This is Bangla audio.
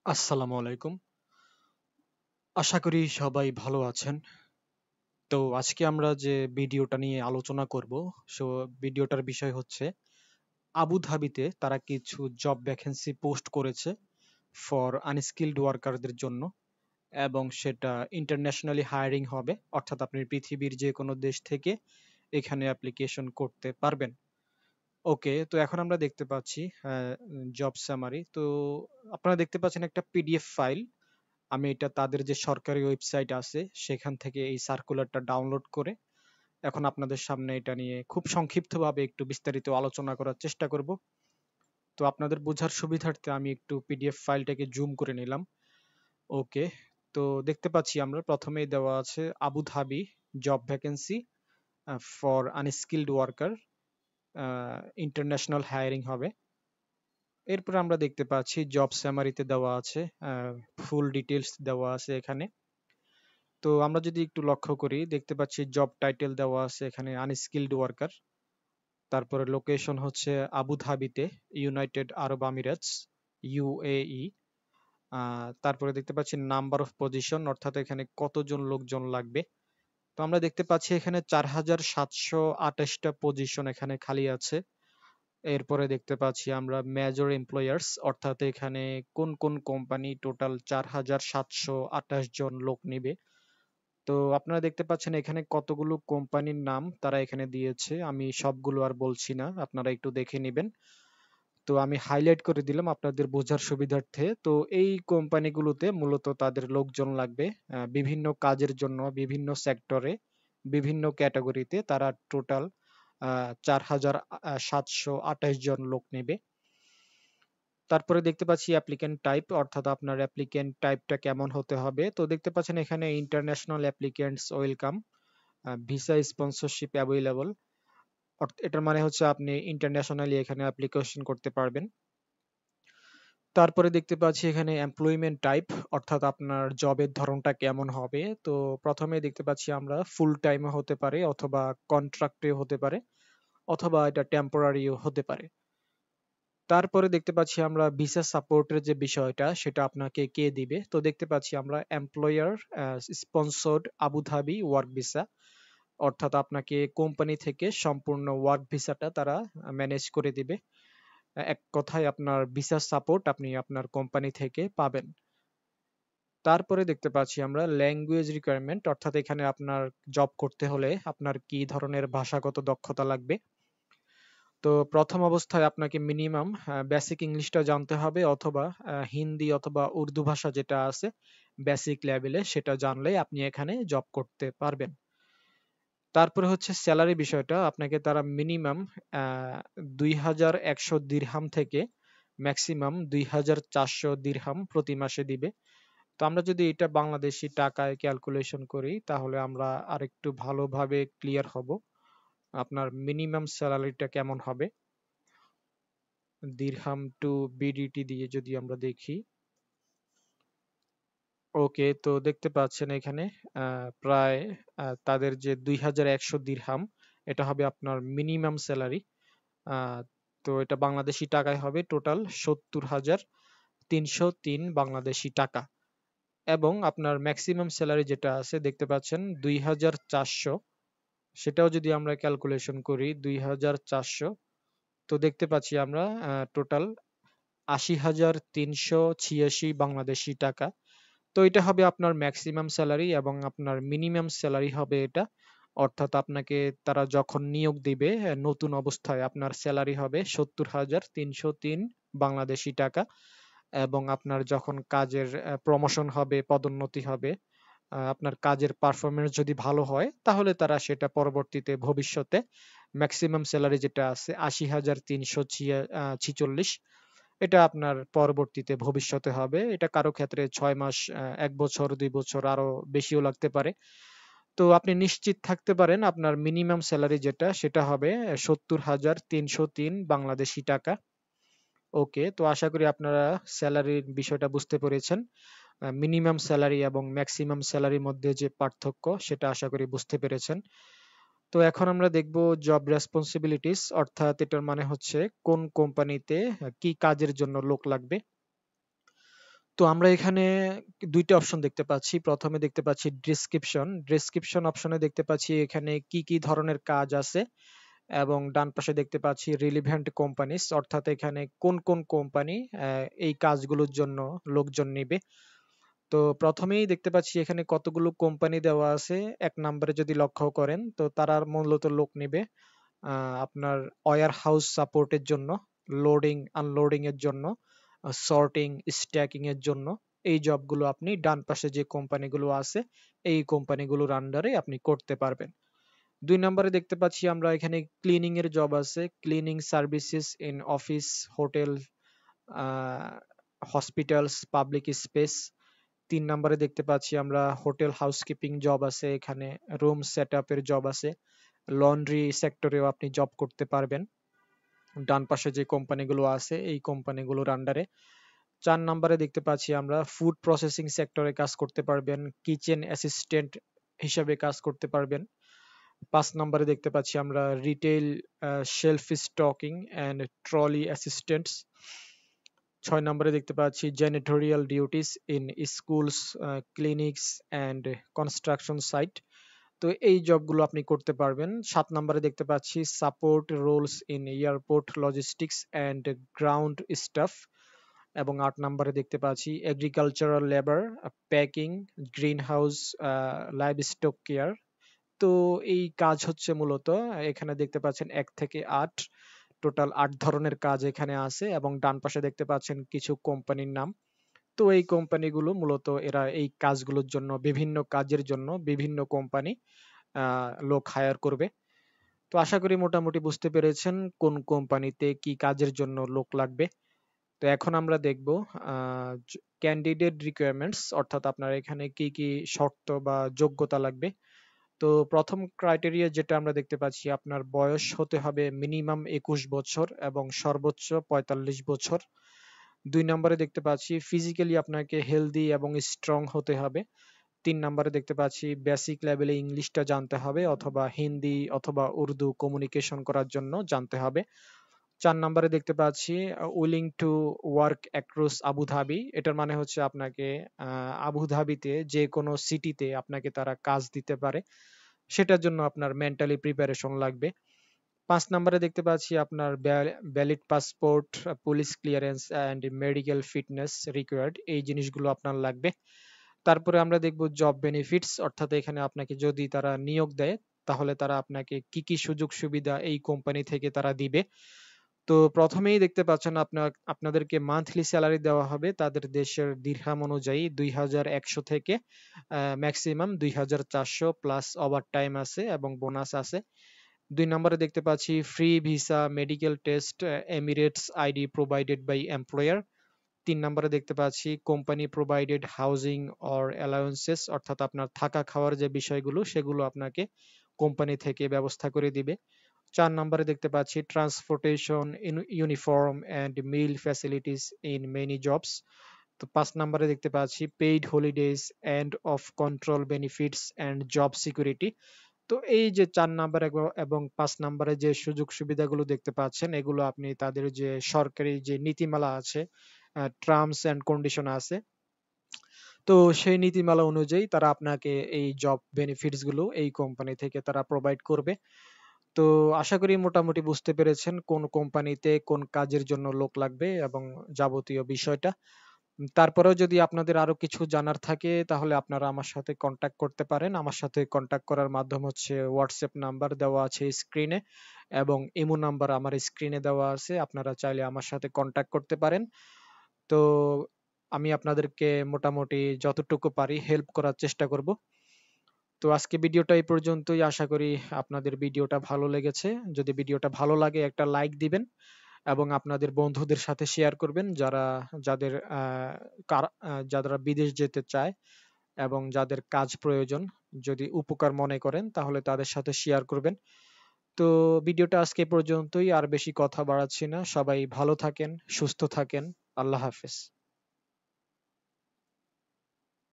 আসসালামু আলাইকুম। আশা করি সবাই ভালো আছেন। তো আজকে আমরা যে ভিডিওটা নিয়ে আলোচনা করব, সো ভিডিওটার বিষয় হচ্ছে আবু ধাবিতে তারা কিছু জব ভ্যাকেন্সি পোস্ট করেছে ফর আনস্কিলড ওয়ার্কারদের জন্য, এবং সেটা ইন্টারন্যাশনালি হায়ারিং হবে, অর্থাৎ আপনি পৃথিবীর যে কোনো দেশ থেকে এখানে অ্যাপ্লিকেশন করতে পারবেন। ওকে, তো এখন আমরা দেখতে পাচ্ছি জব সামারি। তো আপনারা দেখতে পাচ্ছেন একটা পিডিএফ ফাইল। আমি এটা তাদের যে সরকারি ওয়েবসাইট আছে সেখান থেকে এই সার্কুলারটা ডাউনলোড করে এখন আপনাদের সামনে এটা নিয়ে খুব সংক্ষিপ্তভাবে একটু বিস্তারিত আলোচনা করার চেষ্টা করব। তো আপনাদের বোঝার সুবিধার্থে আমি একটু পিডিএফ ফাইলটাকে জুম করে নিলাম। ওকে, তো দেখতে পাচ্ছি আমরা প্রথমেই দেওয়া আছে Abu Dhabi job vacancy for unskilled worker, international hiring হবে। এরপর আমরা দেখতে পাচ্ছি জব সামারিতে দেওয়া আছে, ফুল ডিটেলস দেওয়া আছে এখানে। তো আমরা যদি একটু লক্ষ্য করি দেখতে পাচ্ছি জব টাইটেল দেওয়া আছে এখানে আনস্কিলড ওয়ার্কার, তারপরে লোকেশন হচ্ছে আবু ধাবিতে, ইউনাইটেড আরব আমিরাতস, ইউএই। তারপরে দেখতে পাচ্ছি নাম্বার অফ পজিশন, অর্থাৎ এখানে কতজন লোকজন লাগবে। তো আমরা দেখতে পাচ্ছি এখানে 4728টা পজিশন এখানে খালি আছে। এরপরে দেখতে পাচ্ছি আমরা মেজর এমপ্লয়ার্স, অর্থাৎ এখানে কোন কোন কোম্পানি টোটাল 4728 জন লোক নিবে। তো আপনারা দেখতে পাচ্ছেন এখানে কতগুলো কোম্পানির নাম তারা এখানে দিয়েছে, আমি সবগুলো আর বলছি না, আপনারা একটু দেখে নেবেন। তো আমি হাইলাইট করে দিলাম আপনাদের বোঝার সুবিধার্থে। তো এই কোম্পানিগুলোতে মূলত তাদের লোকজন লাগবে বিভিন্ন কাজের জন্য, বিভিন্ন সেক্টরে, বিভিন্ন ক্যাটাগরিতে তারা টোটাল 4728 জন লোক নেবে। তারপরে দেখতে পাচ্ছি অ্যাপ্লিক্যান্ট টাইপ, অর্থাৎ আপনার অ্যাপ্লিক্যান্ট টাইপটা কেমন হতে হবে। তো দেখতে পাচ্ছেন এখানে international applicants welcome, visa sponsorship available. এটার মানে হচ্ছে আপনি ইন্টারন্যাশনালি এখানে অ্যাপ্লিকেশন করতে পারবেন। তারপরে দেখতে পাচ্ছি এখানে এমপ্লয়মেন্ট টাইপ, অর্থাৎ আপনার জবের ধরনটা কেমন হবে। তো প্রথমে দেখতে পাচ্ছি আমরা ফুল টাইমও হতে পারে, অথবা কন্ট্রাক্টে হতে পারে, অথবা এটা টেম্পোরারিও হতে পারে। তারপরে দেখতে পাচ্ছি আমরা ভিসা সাপোর্টের যে বিষয়টা সেটা আপনাকে কে দিবে। তো দেখতে পাচ্ছি আমরা employer sponsored Abu Dhabi work visa, অর্থাৎ আপনাকে কোম্পানি থেকে সম্পূর্ণ ওয়ার্ক ভিসাটা তারা ম্যানেজ করে দিবে। এক কথায় আপনার ভিসা সাপোর্ট আপনি আপনার কোম্পানি থেকে পাবেন। তারপরে দেখতে পাচ্ছি আমরা ল্যাঙ্গুয়েজ রিকোয়ারমেন্ট, অর্থাৎ এখানে আপনার জব করতে হলে আপনার কি ধরনের ভাষাগত দক্ষতা লাগবে। তো প্রথম অবস্থায় আপনাকে মিনিমাম বেসিক ইংলিশটা জানতে হবে, অথবা হিন্দি অথবা উর্দু ভাষা যেটা আছে বেসিক লেভেলে সেটা জানলেই আপনি এখানে জব করতে পারবেন। তারপরে হচ্ছে স্যালারি বিষয়টা, আপনাকে তারা মিনিমাম 2100 দিরহাম থেকে ম্যাক্সিমাম 2400 দিরহাম প্রতি মাসে দিবে। তো আমরা যদি এটা বাংলাদেশি টাকায় ক্যালকুলেশন করি তাহলে আমরা আরেকটু ভালোভাবে ক্লিয়ার হব আপনার মিনিমাম স্যালারিটা কেমন হবে। দিরহাম টু বিডিটি দিয়ে যদি আমরা দেখি, ওকে, তো দেখতে পাচ্ছেন এখানে প্রায় তাদের যে 2100 দিরহাম, এটা হবে আপনার মিনিমাম স্যালারি। তো এটা বাংলাদেশি টাকায় হবে টোটাল 70,303 বাংলাদেশি টাকা। এবং আপনার ম্যাক্সিমাম স্যালারি যেটা আছে দেখতে পাচ্ছেন 2400, সেটাও যদি আমরা ক্যালকুলেশন করি 2400, তো দেখতে পাচ্ছি আমরা টোটাল 80,386 বাংলাদেশি টাকা। তো এটা হবে আপনার ম্যাক্সিমাম স্যালারি, এবং আপনার মিনিমাম স্যালারি হবে এটা। অর্থাৎ আপনাকে তারা যখন নিয়োগ দিবে নতুন অবস্থায় আপনার স্যালারি হবে 70,303 বাংলাদেশি টাকা। এবং আপনার যখন কাজের প্রমোশন হবে, পদোন্নতি হবে, আপনার কাজের পারফরমেন্স যদি ভালো হয় তাহলে তারা সেটা পরবর্তীতে ভবিষ্যতে ম্যাক্সিমাম স্যালারি যেটা আছে 80,346, এটা আপনার পরবর্তীতে ভবিষ্যতে হবে। এটা কারো ক্ষেত্রে 6 মাস, 1 বছর, 2 বছর, আরো বেশিও লাগতে পারে। তো আপনি নিশ্চিত থাকতে পারেন আপনার মিনিমাম স্যালারি যেটা সেটা হবে 70,303 বাংলাদেশি টাকা। ওকে, তো আশা করি আপনারা স্যালারির বিষয়টা বুঝতে পেরেছেন। মিনিমাম স্যালারি এবং ম্যাক্সিমাম স্যালারির মধ্যে যে পার্থক্য সেটা আশা করি বুঝতে পেরেছেন। তো এখন আমরা দেখব জব রেসপন্সিবিলিটিস, অর্থাৎ এটার মানে হচ্ছে কোন কোম্পানিতে কি কাজের জন্য লোক লাগবে। তো আমরা এখানে দুইটা অপশন দেখতে পাচ্ছি। প্রথমে দেখতে পাচ্ছি ডেসক্রিপশন। ডেসক্রিপশন অপশনে দেখতে পাচ্ছি এখানে কি কি ধরনের কাজ আছে, এবং ডান পাশে দেখতে পাচ্ছি রিলিভেন্ট কোম্পানিজ, অর্থাৎ এখানে কোন কোন কোম্পানি এই কাজগুলোর জন্য লোকজন নেবে। তো প্রথমেই দেখতে পাচ্ছি এখানে কতগুলো কোম্পানি দেওয়া আছে। এক নম্বরে যদি লক্ষ্য করেন তো তারা মূলত লোক নেবে আপনার ওয়্যার হাউস সাপোর্টের জন্য, লোডিং আনলোডিং এর জন্য, সর্টিং স্ট্যাকিং এর জন্য। এই জবগুলো আপনি ডান পাশে যে কোম্পানিগুলো আছে এই কোম্পানিগুলোর আন্ডারে আপনি করতে পারবেন। দুই নম্বরে দেখতে পাচ্ছি আমরা এখানে ক্লিনিং এর জব আছে, cleaning services in office, hotel, hospitals, public space. তিন নম্বরে দেখতে পাচ্ছি আমরা হোটেল হাউসকিপিং জব আছে, এখানে রুম সেট আপের জব আছে, লন্ড্রি সেক্টরেও আপনি জব করতে পারবেন ডান পাশে যে কোম্পানিগুলো আছে এই কোম্পানিগুলোর আন্ডারে। চার নম্বরে দেখতে পাচ্ছি আমরা ফুড প্রসেসিং সেক্টরে কাজ করতে পারবেন, কিচেন অ্যাসিস্ট্যান্ট হিসাবে কাজ করতে পারবেন। পাঁচ নম্বরে দেখতে পাচ্ছি আমরা retail shelf stocking and trolley assistants. ছয় নম্বরে দেখতে পাচ্ছি janitorial duties in schools, clinics and construction site. তো এই জবগুলো আপনি করতে পারবেন। সাত নম্বরে দেখতে পাচ্ছি support roles in airport logistics and ground staff. এবং আট নম্বরে দেখতে পাচ্ছি agricultural labour, packing, greenhouse, livestock care. তো এই কাজ হচ্ছে মূলত এখানে দেখতে পাচ্ছেন 1 থেকে 8, টোটাল 8 ধরনের কাজ এখানে আছে, এবং ডান পাশে দেখতে পাচ্ছেন কিছু কোম্পানির নাম। তো এই কোম্পানিগুলো মূলত এরা এই কাজগুলোর জন্য, বিভিন্ন কাজের জন্য বিভিন্ন কোম্পানি লোক হায়ার করবে। তো আশা করি মোটামুটি বুঝতে পেরেছেন কোন কোম্পানিতে কি কাজের জন্য লোক লাগবে। তো এখন আমরা দেখব ক্যান্ডিডেট রিকোয়ারমেন্টস, অর্থাৎ আপনার এখানে কি কি শর্ত বা যোগ্যতা লাগবে। তো প্রথম ক্রাইটেরিয়া যেটা আমরা দেখতে পাচ্ছি, আপনার বয়স হতে হবে মিনিমাম 21 বছর এবং সর্বোচ্চ 45 বছর। দুই নম্বরে দেখতে পাচ্ছি ফিজিক্যালি আপনাকে হেলদি এবং স্ট্রং হতে হবে। তিন নম্বরে দেখতে পাচ্ছি বেসিক লেভেলে ইংলিশটা জানতে হবে, অথবা হিন্দি অথবা উর্দু কমিউনিকেশন করার জন্য জানতে হবে। চার নম্বরে দেখতে পাচ্ছি willing to work across Abu Dhabi. এটার মানে হচ্ছে আপনাকে আবুধাবিতে যে কোনো সিটিতে আপনাকে তারা কাজ দিতে পারে, সেটার জন্য আপনার মেন্টালি প্রিপারেশন লাগবে। পাঁচ নম্বরে দেখতে পাচ্ছি আপনার valid passport, police clearance and medical fitness required, এই জিনিসগুলো আপনার লাগবে। তারপরে আমরা দেখব জব বেনিফিটস, অর্থাৎ এখানে আপনাকে যদি তারা নিয়োগ দেয় তাহলে তারা আপনাকে কি কি সুযোগ সুবিধা এই কোম্পানি থেকে তারা দিবে। তো প্রথমেই দেখতে পাচ্ছেন আপনাদেরকে মান্থলি স্যালারি দেওয়া হবে তাদের দেশের দিরহাম অনুযায়ী 2100 থেকে ম্যাক্সিমাম 2400, প্লাস ওভার টাইম আছে এবং বোনাস আছে। দুই নম্বরে দেখতে পাচ্ছি free visa, medical test, Emirates ID provided by employer. তিন নম্বরে দেখতে পাচ্ছি company provided housing or allowances, অর্থাৎ আপনার থাকা খাওয়ার যে বিষয়গুলো সেগুলো আপনাকে কোম্পানি থেকে ব্যবস্থা করে দিবে। চার নম্বরে দেখতে পাচ্ছি transportation, uniform and meal facilities in many jobs. তো পাঁচ নম্বরে দেখতে পাচ্ছি paid holidays, end of control benefits and job security. তো এই যে 4 নাম্বার এবং 5 নাম্বারে যে সুযোগ সুবিধাগুলো দেখতে পাচ্ছেন, এগুলো আপনি তাদের যে সরকারি যে নীতিমালা আছে, টার্মস এন্ড কন্ডিশন আছে, তো সেই নীতিমালা অনুযায়ী তারা আপনাকে এই জব বেনিফিটস গুলো এই কোম্পানি থেকে তারা প্রোভাইড করবে। তো আশা করি মোটামুটি বুঝতে পেরেছেন কোন কোম্পানিতে কোন কাজের জন্য লোক লাগবে এবং যাবতীয় বিষয়টা। তারপরেও যদি আপনাদের আরো কিছু জানার থাকে তাহলে আপনারা আমার সাথে কন্টাক্ট করতে পারেন। আমার সাথে কন্টাক্ট করার মাধ্যম হচ্ছে হোয়াটসঅ্যাপ নাম্বার দেওয়া আছে স্ক্রিনে, এবং ইমো নাম্বার আমার স্ক্রিনে দেওয়া আছে। আপনারা চাইলে আমার সাথে কন্টাক্ট করতে পারেন। তো আমি আপনাদেরকে মোটামুটি যতটুকু পারি হেল্প করার চেষ্টা করব। তো আজকে ভিডিওটা এই পর্যন্তই। আশা করি আপনাদের ভিডিওটা ভালো লেগেছে। যদি ভিডিওটা ভালো লাগে একটা লাইক দিবেন এবং আপনাদের বন্ধুদের সাথে শেয়ার করবেন যাদের যারা বিদেশ যেতে চায় এবং যাদের কাজ প্রয়োজন, যদি উপকার মনে করেন তাহলে তাদের সাথে শেয়ার করবেন। তো ভিডিওটা আজকে এ পর্যন্তই, আর বেশি কথা বাড়াচ্ছি না। সবাই ভালো থাকেন, সুস্থ থাকেন। আল্লাহ হাফেজ।